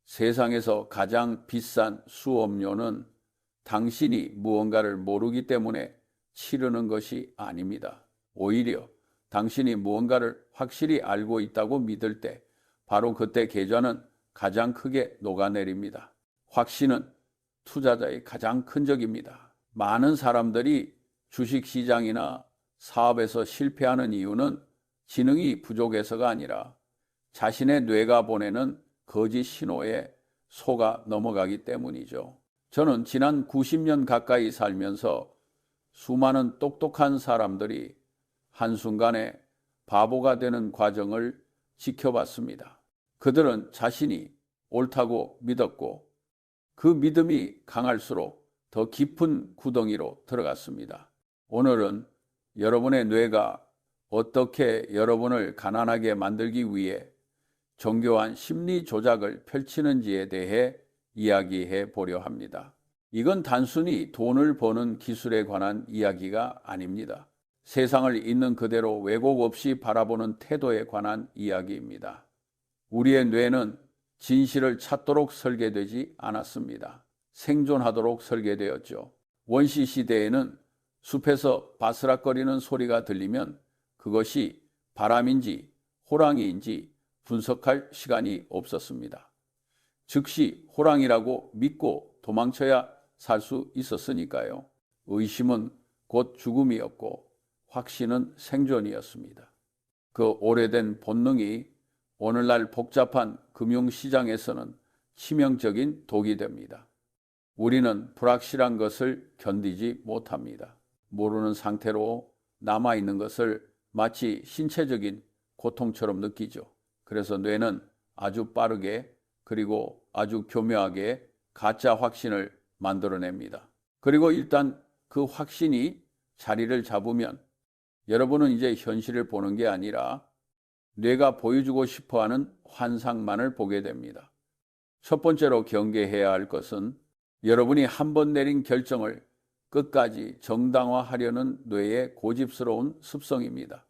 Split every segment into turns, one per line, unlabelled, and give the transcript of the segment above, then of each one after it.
세상에서 가장 비싼 수업료는 당신이 무언가를 모르기 때문에 치르는 것이 아닙니다. 오히려 당신이 무언가를 확실히 알고 있다고 믿을 때 바로 그때 계좌는 가장 크게 녹아내립니다. 확신은 투자자의 가장 큰 적입니다. 많은 사람들이 주식시장이나 사업에서 실패하는 이유는 지능이 부족해서가 아니라 자신의 뇌가 보내는 거짓 신호에 속아 넘어가기 때문이죠. 저는 지난 90년 가까이 살면서 수많은 똑똑한 사람들이 한순간에 바보가 되는 과정을 지켜봤습니다. 그들은 자신이 옳다고 믿었고 그 믿음이 강할수록 더 깊은 구덩이로 들어갔습니다. 오늘은 여러분의 뇌가 어떻게 여러분을 가난하게 만들기 위해 정교한 심리 조작을 펼치는지에 대해 이야기해 보려 합니다. 이건 단순히 돈을 버는 기술에 관한 이야기가 아닙니다. 세상을 있는 그대로 왜곡 없이 바라보는 태도에 관한 이야기입니다. 우리의 뇌는 진실을 찾도록 설계되지 않았습니다. 생존하도록 설계되었죠. 원시 시대에는 숲에서 바스락거리는 소리가 들리면 그것이 바람인지 호랑이인지 분석할 시간이 없었습니다. 즉시 호랑이라고 믿고 도망쳐야 살 수 있었으니까요. 의심은 곧 죽음이었고 확신은 생존이었습니다. 그 오래된 본능이 오늘날 복잡한 금융시장에서는 치명적인 독이 됩니다. 우리는 불확실한 것을 견디지 못합니다. 모르는 상태로 남아있는 것을 마치 신체적인 고통처럼 느끼죠. 그래서 뇌는 아주 빠르게 그리고 아주 교묘하게 가짜 확신을 만들어냅니다. 그리고 일단 그 확신이 자리를 잡으면 여러분은 이제 현실을 보는 게 아니라 뇌가 보여주고 싶어하는 환상만을 보게 됩니다. 첫 번째로 경계해야 할 것은 여러분이 한 번 내린 결정을 끝까지 정당화하려는 뇌의 고집스러운 습성입니다.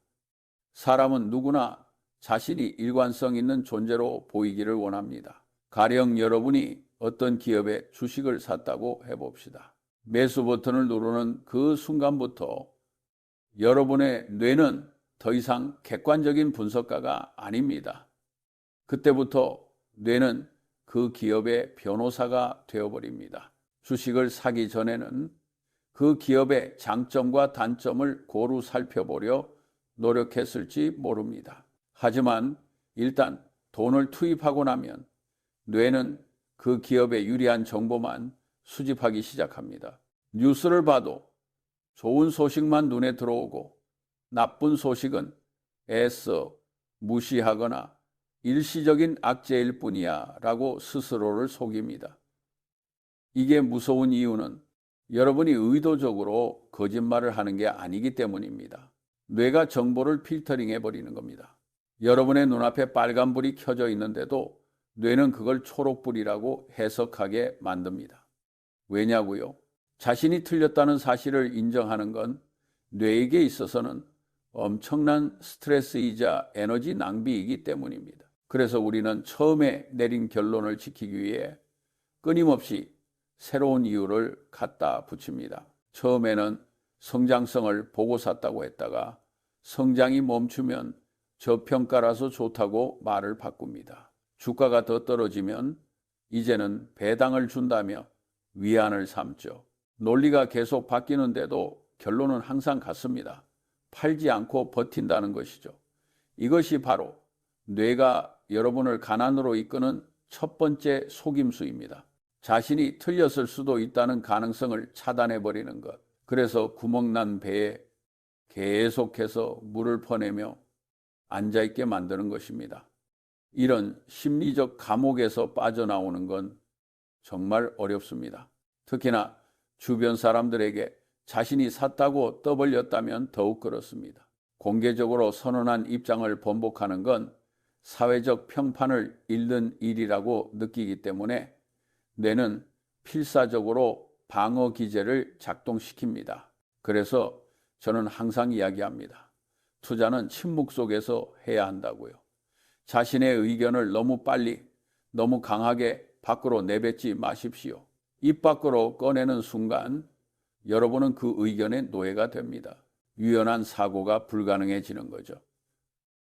사람은 누구나 자신이 일관성 있는 존재로 보이기를 원합니다. 가령 여러분이 어떤 기업의 주식을 샀다고 해봅시다. 매수 버튼을 누르는 그 순간부터 여러분의 뇌는 더 이상 객관적인 분석가가 아닙니다. 그때부터 뇌는 그 기업의 변호사가 되어버립니다. 주식을 사기 전에는 그 기업의 장점과 단점을 고루 살펴보려 노력했을지 모릅니다. 하지만 일단 돈을 투입하고 나면 뇌는 그 기업의 유리한 정보만 수집하기 시작합니다. 뉴스를 봐도 좋은 소식만 눈에 들어오고 나쁜 소식은 애써 무시하거나 일시적인 악재일 뿐이야 라고 스스로를 속입니다. 이게 무서운 이유는 여러분이 의도적으로 거짓말을 하는 게 아니기 때문입니다. 뇌가 정보를 필터링해 버리는 겁니다. 여러분의 눈앞에 빨간불이 켜져 있는데도 뇌는 그걸 초록불이라고 해석하게 만듭니다. 왜냐고요? 자신이 틀렸다는 사실을 인정하는 건 뇌에게 있어서는 엄청난 스트레스이자 에너지 낭비이기 때문입니다. 그래서 우리는 처음에 내린 결론을 지키기 위해 끊임없이 새로운 이유를 갖다 붙입니다. 처음에는 성장성을 보고 샀다고 했다가 성장이 멈추면 저평가라서 좋다고 말을 바꿉니다. 주가가 더 떨어지면 이제는 배당을 준다며 위안을 삼죠. 논리가 계속 바뀌는데도 결론은 항상 같습니다. 팔지 않고 버틴다는 것이죠. 이것이 바로 뇌가 여러분을 가난으로 이끄는 첫 번째 속임수입니다. 자신이 틀렸을 수도 있다는 가능성을 차단해버리는 것. 그래서 구멍난 배에 계속해서 물을 퍼내며 앉아있게 만드는 것입니다. 이런 심리적 감옥에서 빠져나오는 건 정말 어렵습니다. 특히나 주변 사람들에게 자신이 샀다고 떠벌렸다면 더욱 그렇습니다. 공개적으로 선언한 입장을 번복하는 건 사회적 평판을 잃는 일이라고 느끼기 때문에 뇌는 필사적으로 방어 기제를 작동시킵니다. 그래서 저는 항상 이야기합니다. 투자는 침묵 속에서 해야 한다고요. 자신의 의견을 너무 빨리, 너무 강하게 밖으로 내뱉지 마십시오. 입 밖으로 꺼내는 순간 여러분은 그 의견의 노예가 됩니다. 유연한 사고가 불가능해지는 거죠.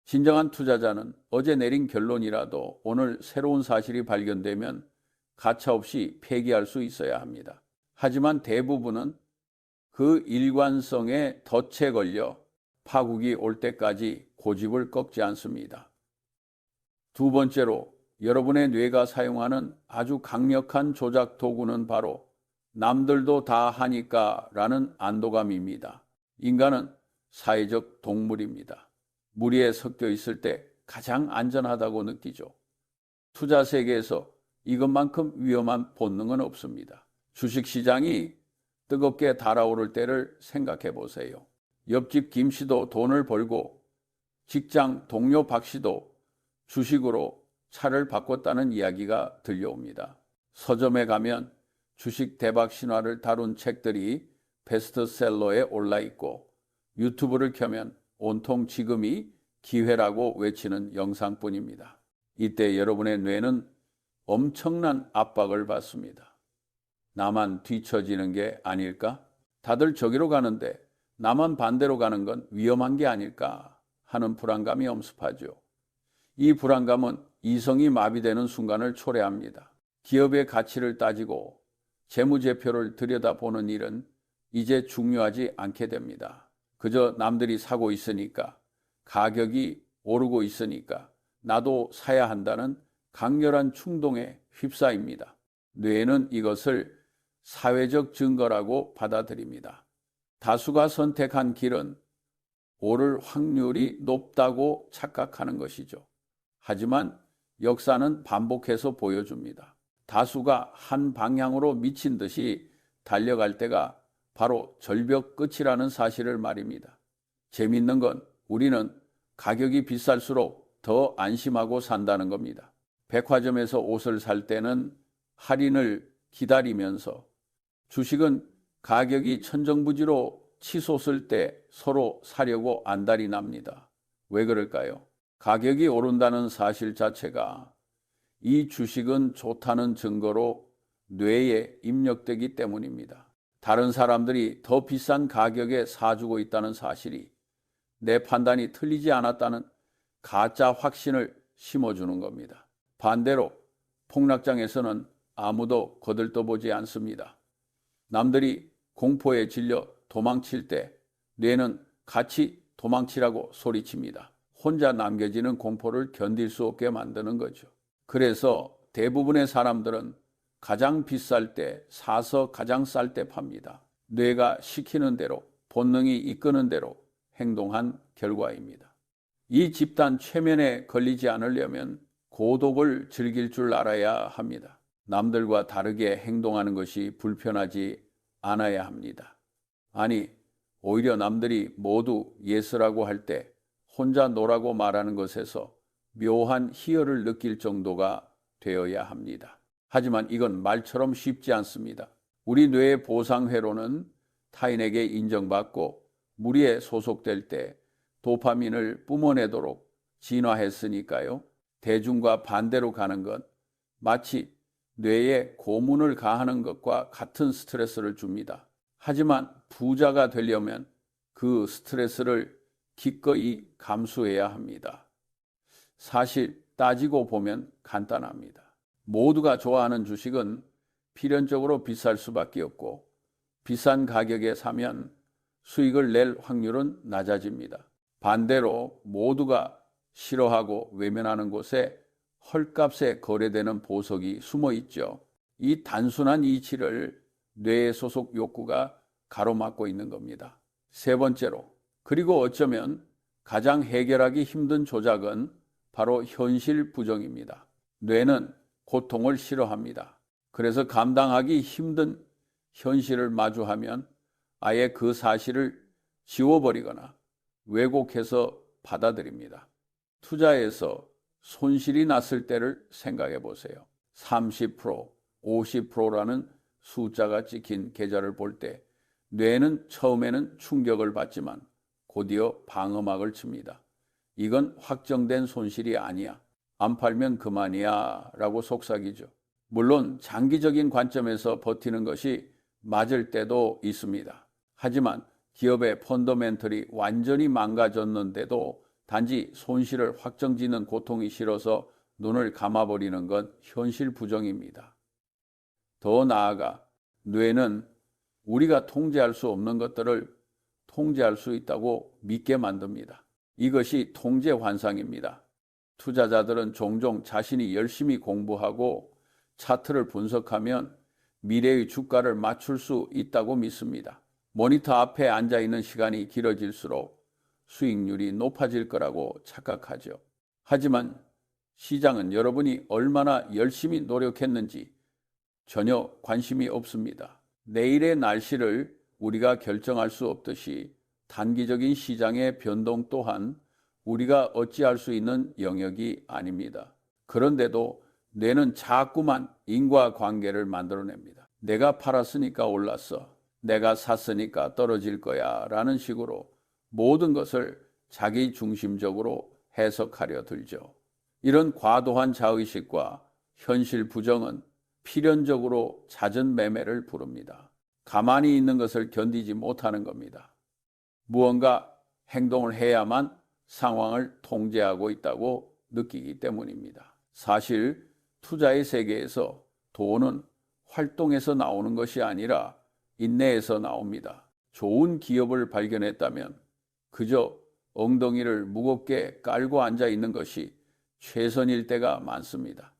진정한 투자자는 어제 내린 결론이라도 오늘 새로운 사실이 발견되면 가차없이 폐기할 수 있어야 합니다. 하지만 대부분은 그 일관성에 덫에 걸려 파국이 올 때까지 고집을 꺾지 않습니다. 두 번째로 여러분의 뇌가 사용하는 아주 강력한 조작 도구는 바로 남들도 다 하니까 라는 안도감입니다. 인간은 사회적 동물입니다. 무리에 섞여 있을 때 가장 안전하다고 느끼죠. 투자 세계에서 이것만큼 위험한 본능은 없습니다. 주식시장이 뜨겁게 달아오를 때를 생각해 보세요. 옆집 김 씨도 돈을 벌고 직장 동료 박 씨도 주식으로 차를 바꿨다는 이야기가 들려옵니다. 서점에 가면 주식 대박 신화를 다룬 책들이 베스트셀러에 올라 있고 유튜브를 켜면 온통 지금이 기회라고 외치는 영상뿐입니다. 이때 여러분의 뇌는 엄청난 압박을 받습니다. 나만 뒤처지는 게 아닐까? 다들 저기로 가는데 나만 반대로 가는 건 위험한 게 아닐까 하는 불안감이 엄습하죠. 이 불안감은 이성이 마비되는 순간을 초래합니다. 기업의 가치를 따지고 재무제표를 들여다보는 일은 이제 중요하지 않게 됩니다. 그저 남들이 사고 있으니까, 가격이 오르고 있으니까 나도 사야 한다는 강렬한 충동에 휩싸입니다. 뇌는 이것을 사회적 증거라고 받아들입니다. 다수가 선택한 길은 오를 확률이 높다고 착각하는 것이죠. 하지만 역사는 반복해서 보여줍니다. 다수가 한 방향으로 미친 듯이 달려갈 때가 바로 절벽 끝이라는 사실을 말입니다. 재밌는 건 우리는 가격이 비쌀수록 더 안심하고 산다는 겁니다. 백화점에서 옷을 살 때는 할인을 기다리면서 주식은 가격이 천정부지로 치솟을 때 서로 사려고 안달이 납니다. 왜 그럴까요? 가격이 오른다는 사실 자체가 이 주식은 좋다는 증거로 뇌에 입력되기 때문입니다. 다른 사람들이 더 비싼 가격에 사주고 있다는 사실이 내 판단이 틀리지 않았다는 가짜 확신을 심어주는 겁니다. 반대로 폭락장에서는 아무도 거들떠보지 않습니다. 남들이 공포에 질려 도망칠 때 뇌는 같이 도망치라고 소리칩니다. 혼자 남겨지는 공포를 견딜 수 없게 만드는 거죠. 그래서 대부분의 사람들은 가장 비쌀 때 사서 가장 쌀 때 팝니다. 뇌가 시키는 대로, 본능이 이끄는 대로 행동한 결과입니다. 이 집단 최면에 걸리지 않으려면 고독을 즐길 줄 알아야 합니다. 남들과 다르게 행동하는 것이 불편하지 않아야 합니다. 아니, 오히려 남들이 모두 예스라고 할 때 혼자 노라고 말하는 것에서 묘한 희열을 느낄 정도가 되어야 합니다. 하지만 이건 말처럼 쉽지 않습니다. 우리 뇌의 보상회로는 타인에게 인정받고 무리에 소속될 때 도파민을 뿜어내도록 진화했으니까요. 대중과 반대로 가는 건 마치 뇌에 고문을 가하는 것과 같은 스트레스를 줍니다. 하지만 부자가 되려면 그 스트레스를 기꺼이 감수해야 합니다. 사실 따지고 보면 간단합니다. 모두가 좋아하는 주식은 필연적으로 비쌀 수밖에 없고 비싼 가격에 사면 수익을 낼 확률은 낮아집니다. 반대로 모두가 싫어하고 외면하는 곳에 헐값에 거래되는 보석이 숨어 있죠. 이 단순한 이치를 뇌의 소속 욕구가 가로막고 있는 겁니다. 세 번째로, 그리고 어쩌면 가장 해결하기 힘든 조작은 바로 현실 부정입니다. 뇌는 고통을 싫어합니다. 그래서 감당하기 힘든 현실을 마주하면 아예 그 사실을 지워버리거나 왜곡해서 받아들입니다. 투자에서 손실이 났을 때를 생각해 보세요. 30%, 50%라는 숫자가 찍힌 계좌를 볼 때 뇌는 처음에는 충격을 받지만 곧이어 방어막을 칩니다. 이건 확정된 손실이 아니야. 안 팔면 그만이야 라고 속삭이죠. 물론 장기적인 관점에서 버티는 것이 맞을 때도 있습니다. 하지만 기업의 펀더멘털이 완전히 망가졌는데도 단지 손실을 확정짓는 고통이 싫어서 눈을 감아버리는 건 현실 부정입니다. 더 나아가 뇌는 우리가 통제할 수 없는 것들을 통제할 수 있다고 믿게 만듭니다. 이것이 통제 환상입니다. 투자자들은 종종 자신이 열심히 공부하고 차트를 분석하면 미래의 주가를 맞출 수 있다고 믿습니다. 모니터 앞에 앉아 있는 시간이 길어질수록 수익률이 높아질 거라고 착각하죠. 하지만 시장은 여러분이 얼마나 열심히 노력했는지 전혀 관심이 없습니다. 내일의 날씨를 우리가 결정할 수 없듯이 단기적인 시장의 변동 또한 우리가 어찌할 수 있는 영역이 아닙니다. 그런데도 뇌는 자꾸만 인과관계를 만들어냅니다. 내가 팔았으니까 올랐어. 내가 샀으니까 떨어질 거야 라는 식으로 모든 것을 자기 중심적으로 해석하려 들죠. 이런 과도한 자의식과 현실 부정은 필연적으로 잦은 매매를 부릅니다. 가만히 있는 것을 견디지 못하는 겁니다. 무언가 행동을 해야만 상황을 통제하고 있다고 느끼기 때문입니다. 사실 투자의 세계에서 돈은 활동에서 나오는 것이 아니라 인내에서 나옵니다. 좋은 기업을 발견했다면 그저 엉덩이를 무겁게 깔고 앉아 있는 것이 최선일 때가 많습니다.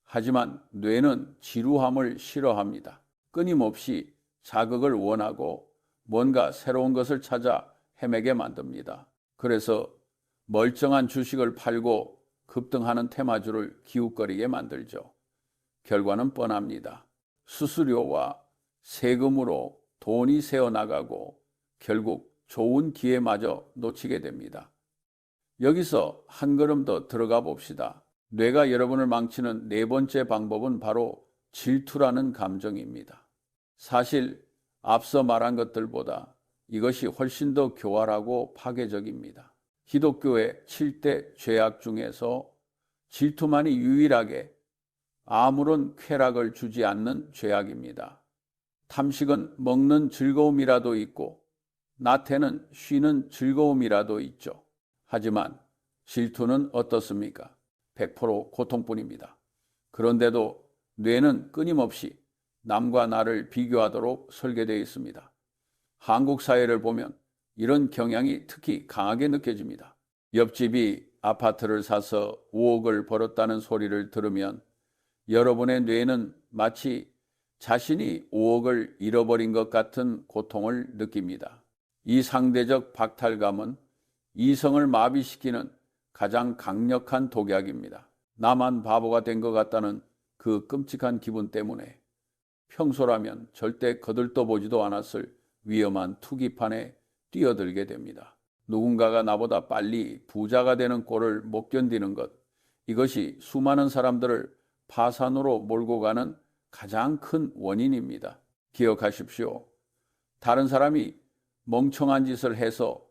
하지만 뇌는 지루함을 싫어합니다. 끊임없이 자극을 원하고 뭔가 새로운 것을 찾아 헤매게 만듭니다. 그래서 멀쩡한 주식을 팔고 급등하는 테마주를 기웃거리게 만들죠. 결과는 뻔합니다. 수수료와 세금으로 돈이 새어나가고 결국 좋은 기회마저 놓치게 됩니다. 여기서 한 걸음 더 들어가 봅시다. 뇌가 여러분을 망치는 네 번째 방법은 바로 질투라는 감정입니다. 사실 앞서 말한 것들보다 이것이 훨씬 더 교활하고 파괴적입니다. 기독교의 7대 죄악 중에서 질투만이 유일하게 아무런 쾌락을 주지 않는 죄악입니다. 탐식은 먹는 즐거움이라도 있고 나태는 쉬는 즐거움이라도 있죠. 하지만 질투는 어떻습니까? 100% 고통뿐입니다. 그런데도 뇌는 끊임없이 남과 나를 비교하도록 설계되어 있습니다. 한국 사회를 보면 이런 경향이 특히 강하게 느껴집니다. 옆집이 아파트를 사서 5억을 벌었다는 소리를 들으면 여러분의 뇌는 마치 자신이 5억을 잃어버린 것 같은 고통을 느낍니다. 이 상대적 박탈감은 이성을 마비시키는 가장 강력한 독약입니다. 나만 바보가 된 것 같다는 그 끔찍한 기분 때문에 평소라면 절대 거들떠보지도 않았을 위험한 투기판에 뛰어들게 됩니다. 누군가가 나보다 빨리 부자가 되는 꼴을 못 견디는 것, 이것이 수많은 사람들을 파산으로 몰고 가는 가장 큰 원인입니다. 기억하십시오. 다른 사람이 멍청한 짓을 해서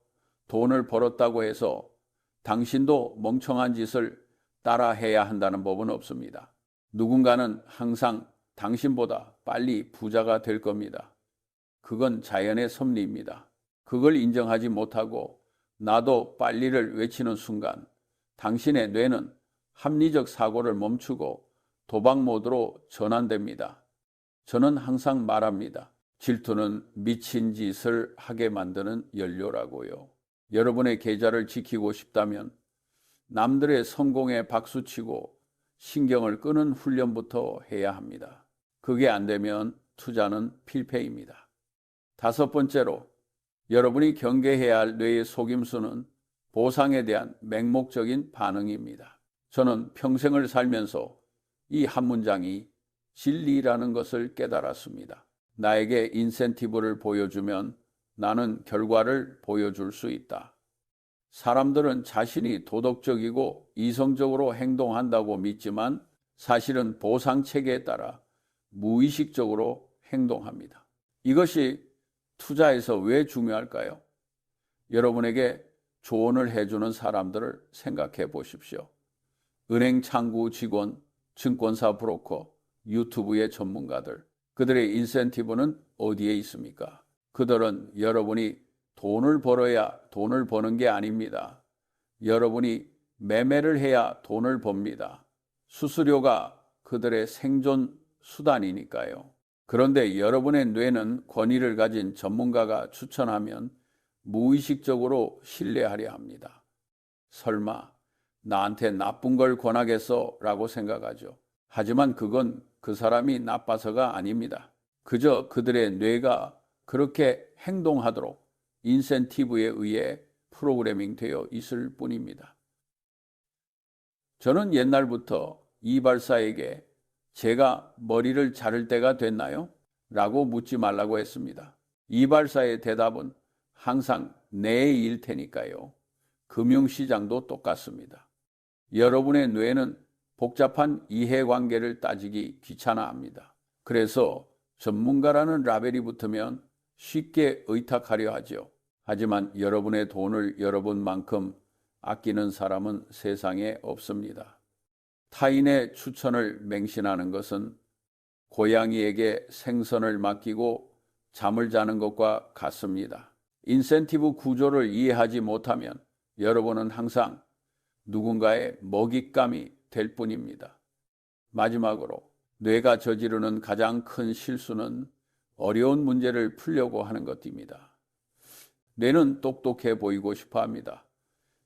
돈을 벌었다고 해서 당신도 멍청한 짓을 따라해야 한다는 법은 없습니다. 누군가는 항상 당신보다 빨리 부자가 될 겁니다. 그건 자연의 섭리입니다. 그걸 인정하지 못하고 나도 빨리를 외치는 순간 당신의 뇌는 합리적 사고를 멈추고 도박 모드로 전환됩니다. 저는 항상 말합니다. 질투는 미친 짓을 하게 만드는 연료라고요. 여러분의 계좌를 지키고 싶다면 남들의 성공에 박수치고 신경을 끄는 훈련부터 해야 합니다. 그게 안 되면 투자는 필패입니다. 다섯 번째로 여러분이 경계해야 할 뇌의 속임수는 보상에 대한 맹목적인 반응입니다. 저는 평생을 살면서 이 한 문장이 진리라는 것을 깨달았습니다. 나에게 인센티브를 보여주면 나는 결과를 보여줄 수 있다. 사람들은 자신이 도덕적이고 이성적으로 행동한다고 믿지만 사실은 보상 체계에 따라 무의식적으로 행동합니다. 이것이 투자에서 왜 중요할까요? 여러분에게 조언을 해주는 사람들을 생각해 보십시오. 은행 창구 직원, 증권사 브로커, 유튜브의 전문가들, 그들의 인센티브는 어디에 있습니까? 그들은 여러분이 돈을 벌어야 돈을 버는 게 아닙니다. 여러분이 매매를 해야 돈을 법니다. 수수료가 그들의 생존 수단이니까요. 그런데 여러분의 뇌는 권위를 가진 전문가가 추천하면 무의식적으로 신뢰하려 합니다. 설마 나한테 나쁜 걸 권하겠어? 라고 생각하죠. 하지만 그건 그 사람이 나빠서가 아닙니다. 그저 그들의 뇌가 그렇게 행동하도록 인센티브에 의해 프로그래밍 되어 있을 뿐입니다. 저는 옛날부터 이발사에게 제가 머리를 자를 때가 됐나요? 라고 묻지 말라고 했습니다. 이발사의 대답은 항상 내일 테니까요. 금융시장도 똑같습니다. 여러분의 뇌는 복잡한 이해관계를 따지기 귀찮아합니다. 그래서 전문가라는 라벨이 붙으면 쉽게 의탁하려 하죠. 하지만 여러분의 돈을 여러분만큼 아끼는 사람은 세상에 없습니다. 타인의 추천을 맹신하는 것은 고양이에게 생선을 맡기고 잠을 자는 것과 같습니다. 인센티브 구조를 이해하지 못하면 여러분은 항상 누군가의 먹잇감이 될 뿐입니다. 마지막으로 뇌가 저지르는 가장 큰 실수는 어려운 문제를 풀려고 하는 것입니다. 뇌는 똑똑해 보이고 싶어 합니다.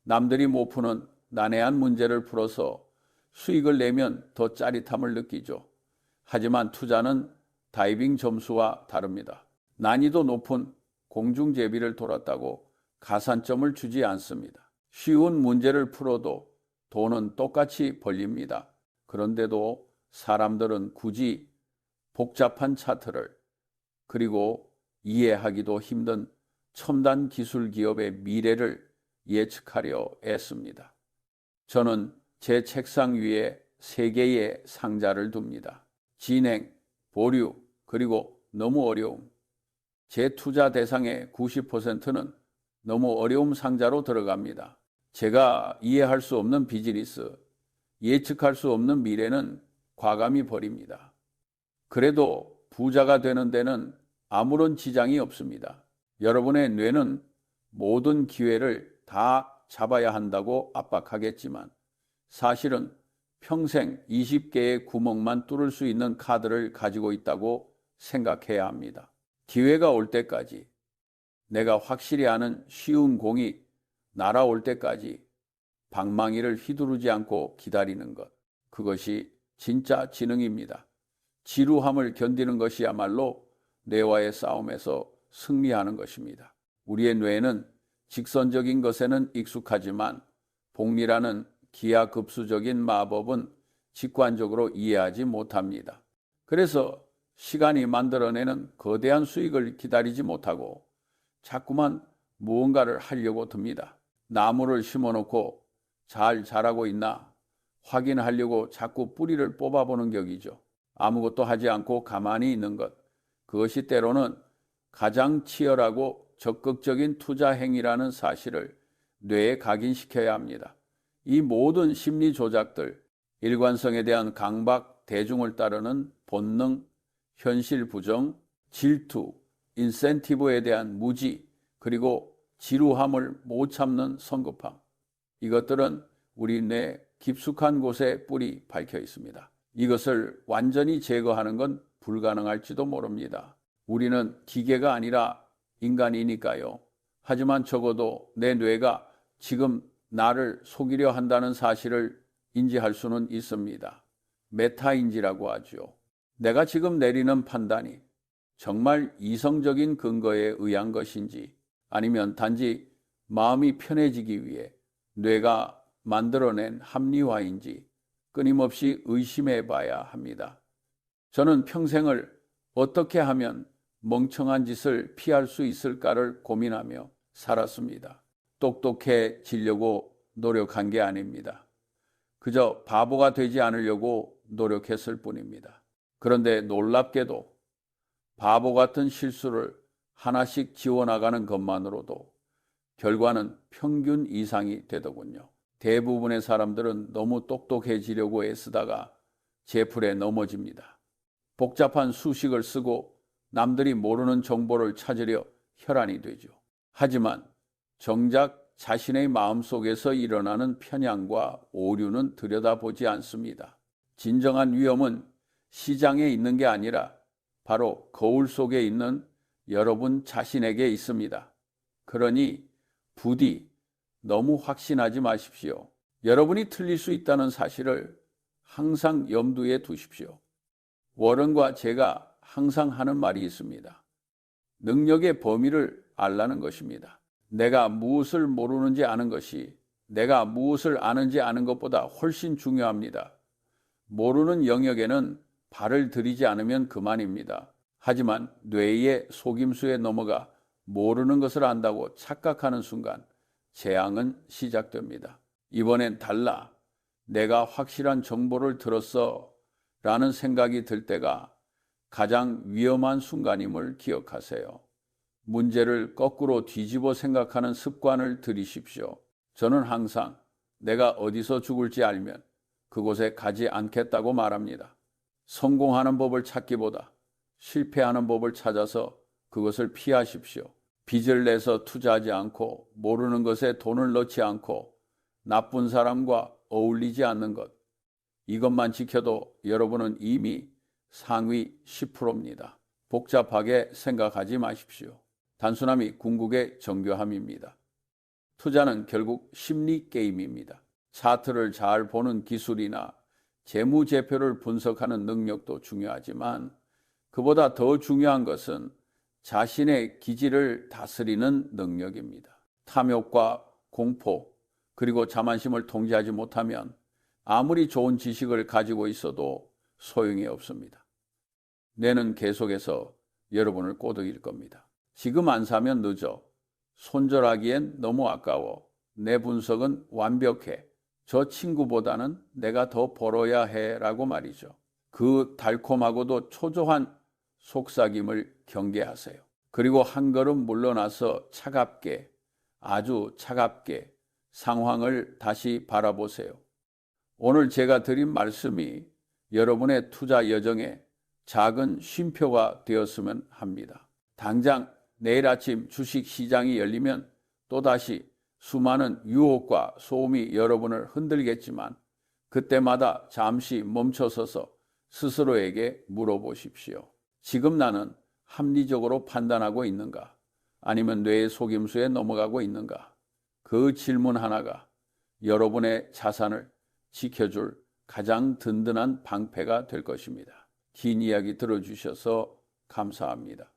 남들이 못 푸는 난해한 문제를 풀어서 수익을 내면 더 짜릿함을 느끼죠. 하지만 투자는 다이빙 점수와 다릅니다. 난이도 높은 공중제비를 돌았다고 가산점을 주지 않습니다. 쉬운 문제를 풀어도 돈은 똑같이 벌립니다. 그런데도 사람들은 굳이 복잡한 차트를 그리고 이해하기도 힘든 첨단 기술 기업의 미래를 예측하려 애씁니다. 저는 제 책상 위에 3개의 상자를 둡니다. 진행, 보류, 그리고 너무 어려움. 제 투자 대상의 90%는 너무 어려움 상자로 들어갑니다. 제가 이해할 수 없는 비즈니스, 예측할 수 없는 미래는 과감히 버립니다. 그래도 부자가 되는 데는 아무런 지장이 없습니다. 여러분의 뇌는 모든 기회를 다 잡아야 한다고 압박하겠지만 사실은 평생 20개의 구멍만 뚫을 수 있는 카드를 가지고 있다고 생각해야 합니다. 기회가 올 때까지, 내가 확실히 아는 쉬운 공이 날아올 때까지 방망이를 휘두르지 않고 기다리는 것, 그것이 진짜 지능입니다. 지루함을 견디는 것이야말로 뇌와의 싸움에서 승리하는 것입니다. 우리의 뇌는 직선적인 것에는 익숙하지만 복리라는 기하급수적인 마법은 직관적으로 이해하지 못합니다. 그래서 시간이 만들어내는 거대한 수익을 기다리지 못하고 자꾸만 무언가를 하려고 듭니다. 나무를 심어놓고 잘 자라고 있나 확인하려고 자꾸 뿌리를 뽑아보는 격이죠. 아무것도 하지 않고 가만히 있는 것, 그것이 때로는 가장 치열하고 적극적인 투자 행위라는 사실을 뇌에 각인시켜야 합니다. 이 모든 심리 조작들, 일관성에 대한 강박, 대중을 따르는 본능, 현실 부정, 질투, 인센티브에 대한 무지, 그리고 지루함을 못 참는 성급함. 이것들은 우리 뇌 깊숙한 곳에 뿌리 박혀 있습니다. 이것을 완전히 제거하는 건 불가능할지도 모릅니다. 우리는 기계가 아니라 인간이니까요. 하지만 적어도 내 뇌가 지금 나를 속이려 한다는 사실을 인지할 수는 있습니다. 메타인지라고 하죠. 내가 지금 내리는 판단이 정말 이성적인 근거에 의한 것인지 아니면 단지 마음이 편해지기 위해 뇌가 만들어낸 합리화인지 끊임없이 의심해 봐야 합니다. 저는 평생을 어떻게 하면 멍청한 짓을 피할 수 있을까를 고민하며 살았습니다. 똑똑해지려고 노력한 게 아닙니다. 그저 바보가 되지 않으려고 노력했을 뿐입니다. 그런데 놀랍게도 바보 같은 실수를 하나씩 지워나가는 것만으로도 결과는 평균 이상이 되더군요. 대부분의 사람들은 너무 똑똑해지려고 애쓰다가 제풀에 넘어집니다. 복잡한 수식을 쓰고 남들이 모르는 정보를 찾으려 혈안이 되죠. 하지만 정작 자신의 마음속에서 일어나는 편향과 오류는 들여다보지 않습니다. 진정한 위험은 시장에 있는 게 아니라 바로 거울 속에 있는 여러분 자신에게 있습니다. 그러니 부디 너무 확신하지 마십시오. 여러분이 틀릴 수 있다는 사실을 항상 염두에 두십시오. 워런과 제가 항상 하는 말이 있습니다. 능력의 범위를 알라는 것입니다. 내가 무엇을 모르는지 아는 것이 내가 무엇을 아는지 아는 것보다 훨씬 중요합니다. 모르는 영역에는 발을 들이지 않으면 그만입니다. 하지만 뇌의 속임수에 넘어가 모르는 것을 안다고 착각하는 순간 재앙은 시작됩니다. 이번엔 달라. 내가 확실한 정보를 들었어 라는 생각이 들 때가 가장 위험한 순간임을 기억하세요. 문제를 거꾸로 뒤집어 생각하는 습관을 들이십시오. 저는 항상 내가 어디서 죽을지 알면 그곳에 가지 않겠다고 말합니다. 성공하는 법을 찾기보다 실패하는 법을 찾아서 그것을 피하십시오. 빚을 내서 투자하지 않고 모르는 것에 돈을 넣지 않고 나쁜 사람과 어울리지 않는 것. 이것만 지켜도 여러분은 이미 상위 10%입니다. 복잡하게 생각하지 마십시오. 단순함이 궁극의 정교함입니다. 투자는 결국 심리 게임입니다. 차트를 잘 보는 기술이나 재무제표를 분석하는 능력도 중요하지만 그보다 더 중요한 것은 자신의 기질을 다스리는 능력입니다. 탐욕과 공포 그리고 자만심을 통제하지 못하면 아무리 좋은 지식을 가지고 있어도 소용이 없습니다. 뇌는 계속해서 여러분을 꼬드길 겁니다. 지금 안 사면 늦어. 손절하기엔 너무 아까워. 내 분석은 완벽해. 저 친구보다는 내가 더 벌어야 해 라고 말이죠. 그 달콤하고도 초조한 속삭임을 경계하세요. 그리고 한 걸음 물러나서 차갑게, 아주 차갑게 상황을 다시 바라보세요. 오늘 제가 드린 말씀이 여러분의 투자 여정에 작은 쉼표가 되었으면 합니다. 당장 내일 아침 주식 시장이 열리면 또다시 수많은 유혹과 소음이 여러분을 흔들겠지만 그때마다 잠시 멈춰서서 스스로에게 물어보십시오. 지금 나는 합리적으로 판단하고 있는가? 아니면 뇌의 속임수에 넘어가고 있는가? 그 질문 하나가 여러분의 자산을 지켜줄 가장 든든한 방패가 될 것입니다. 긴 이야기 들어주셔서 감사합니다.